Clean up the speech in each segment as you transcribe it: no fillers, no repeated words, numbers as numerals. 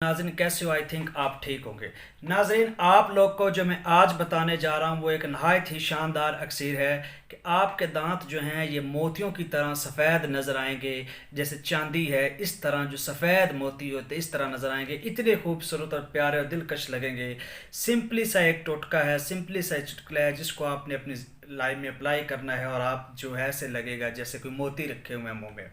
नाज़रीन कैसे हो? आई थिंक आप ठीक होंगे। नाज़रीन आप लोग को जो मैं आज बताने जा रहा हूँ वो एक नहायत ही शानदार अक्सीर है कि आपके दांत जो हैं ये मोतियों की तरह सफ़ेद नज़र आएंगे। जैसे चांदी है इस तरह जो सफ़ेद मोती होते इस तरह नज़र आएंगे, इतने खूबसूरत और प्यारे और दिलकश लगेंगे। सिंपली सा एक टोटका है, सिंपली सा एक चुटकुला है जिसको आपने अपनी लाइफ में अप्लाई करना है और आप जो है ऐसे लगेगा जैसे कोई मोती रखे हुए हैं मुँह में।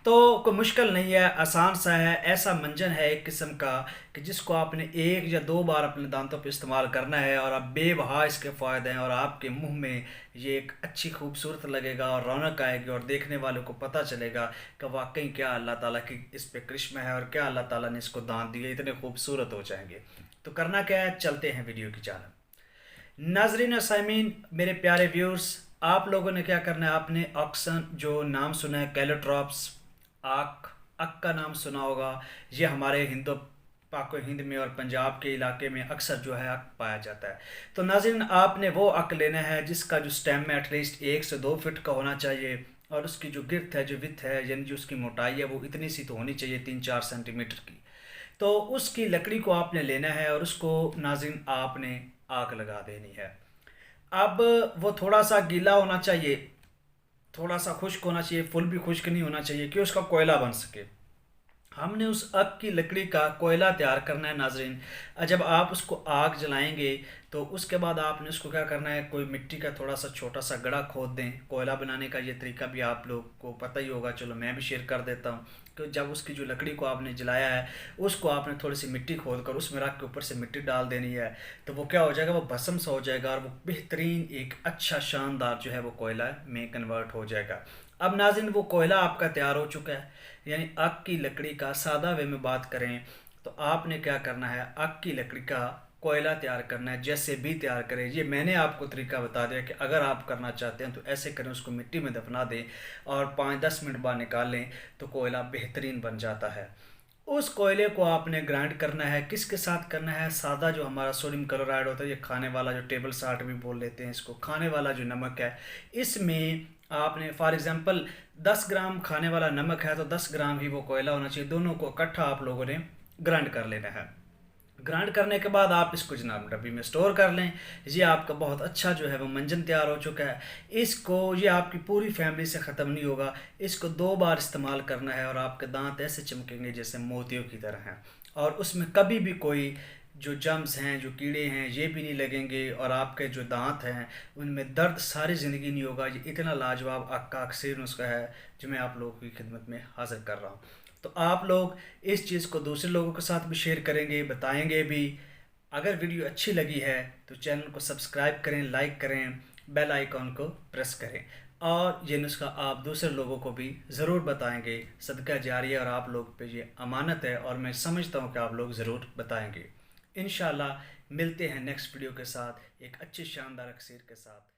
तो कोई मुश्किल नहीं है, आसान सा है। ऐसा मंजन है एक किस्म का कि जिसको आपने एक या दो बार अपने दांतों पे इस्तेमाल करना है और आप बेबहा इसके फ़ायदे हैं और आपके मुंह में ये एक अच्छी खूबसूरत लगेगा और रौनक आएगी और देखने वालों को पता चलेगा कि वाकई क्या अल्लाह ताला की इस पे करिश्मा है और क्या अल्लाह ताला ने इसको दांत दिए, इतने खूबसूरत हो जाएंगे। तो करना क्या है, चलते हैं वीडियो की जानब। नाजरीन और साइमीन, मेरे प्यारे व्यूअर्स, आप लोगों ने क्या करना है, आपने ऑक्सन जो नाम सुना है, कैलोट्रॉप्स, आक अक का नाम सुना होगा। ये हमारे हिंदो पाको हिंद में और पंजाब के इलाके में अक्सर जो है अक पाया जाता है। तो नाज़रीन आपने वो अक लेना है जिसका जो स्टेम है एटलीस्ट 1 से 2 फीट का होना चाहिए और उसकी जो गिर्थ है, जो विथ है, यानी जो उसकी मोटाई है वो इतनी सी तो होनी चाहिए, 3-4 सेंटीमीटर की। तो उसकी लकड़ी को आपने लेना है और उसको नाज़रीन आपने आग लगा देनी है। अब वो थोड़ा सा गीला होना चाहिए, थोड़ा सा खुश्क होना चाहिए, फुल भी खुश्क नहीं होना चाहिए कि उसका कोयला बन सके। हमने उस आग की लकड़ी का कोयला तैयार करना है नाजरीन। जब आप उसको आग जलाएंगे तो उसके बाद आपने उसको क्या करना है, कोई मिट्टी का थोड़ा सा छोटा सा गड़ा खोद दें। कोयला बनाने का ये तरीका भी आप लोग को पता ही होगा, चलो मैं भी शेयर कर देता हूँ कि जब उसकी जो लकड़ी को आपने जलाया है उसको आपने थोड़ी सी मिट्टी खोद कर उसमें रख के ऊपर से मिट्टी डाल देनी है। तो वो क्या हो जाएगा, वो भस्म सा हो जाएगा और वो बेहतरीन एक अच्छा शानदार जो है वो कोयला में कन्वर्ट हो जाएगा। अब नाज़रीन वो कोयला आपका तैयार हो चुका है, यानी आग की लकड़ी का सादा वे में बात करें तो आपने क्या करना है, आग की लकड़ी का कोयला तैयार करना है। जैसे भी तैयार करें, ये मैंने आपको तरीका बता दिया कि अगर आप करना चाहते हैं तो ऐसे करें, उसको मिट्टी में दफना दें और 5-10 मिनट बाद निकाल लें तो कोयला बेहतरीन बन जाता है। उस कोयले को आपने ग्राइंड करना है, किसके साथ करना है, सादा जो हमारा सोडियम क्लोराइड होता है, ये खाने वाला जो टेबल साल्ट भी बोल लेते हैं इसको, खाने वाला जो नमक है, इसमें आपने फॉर एग्जांपल 10 ग्राम खाने वाला नमक है तो 10 ग्राम ही वो कोयला होना चाहिए। दोनों को इकट्ठा आप लोगों ने ग्राइंड कर लेना है। ग्राइंड करने के बाद आप इसको जनाब डब्बी में स्टोर कर लें। ये आपका बहुत अच्छा जो है वो मंजन तैयार हो चुका है। इसको ये आपकी पूरी फैमिली से ख़त्म नहीं होगा, इसको 2 बार इस्तेमाल करना है और आपके दांत ऐसे चमकेंगे जैसे मोतियों की तरह हैं और उसमें कभी भी कोई जो जम्स हैं, जो कीड़े हैं, ये भी नहीं लगेंगे और आपके जो दांत हैं उनमें दर्द सारी ज़िंदगी नहीं होगा। ये इतना लाजवाब आपका अक्सर नुस्खा है जो मैं आप लोगों की खिदमत में हाजिर कर रहा हूँ। तो आप लोग इस चीज़ को दूसरे लोगों के साथ भी शेयर करेंगे, बताएंगे भी। अगर वीडियो अच्छी लगी है तो चैनल को सब्सक्राइब करें, लाइक करें, बेल आइकॉन को प्रेस करें और ये नुस्खा आप दूसरे लोगों को भी ज़रूर बताएंगे। सदका जारी और आप लोग पे ये अमानत है और मैं समझता हूँ कि आप लोग ज़रूर बताएंगे। इंशाल्लाह मिलते हैं नेक्स्ट वीडियो के साथ एक अच्छी शानदार अक्सर के साथ।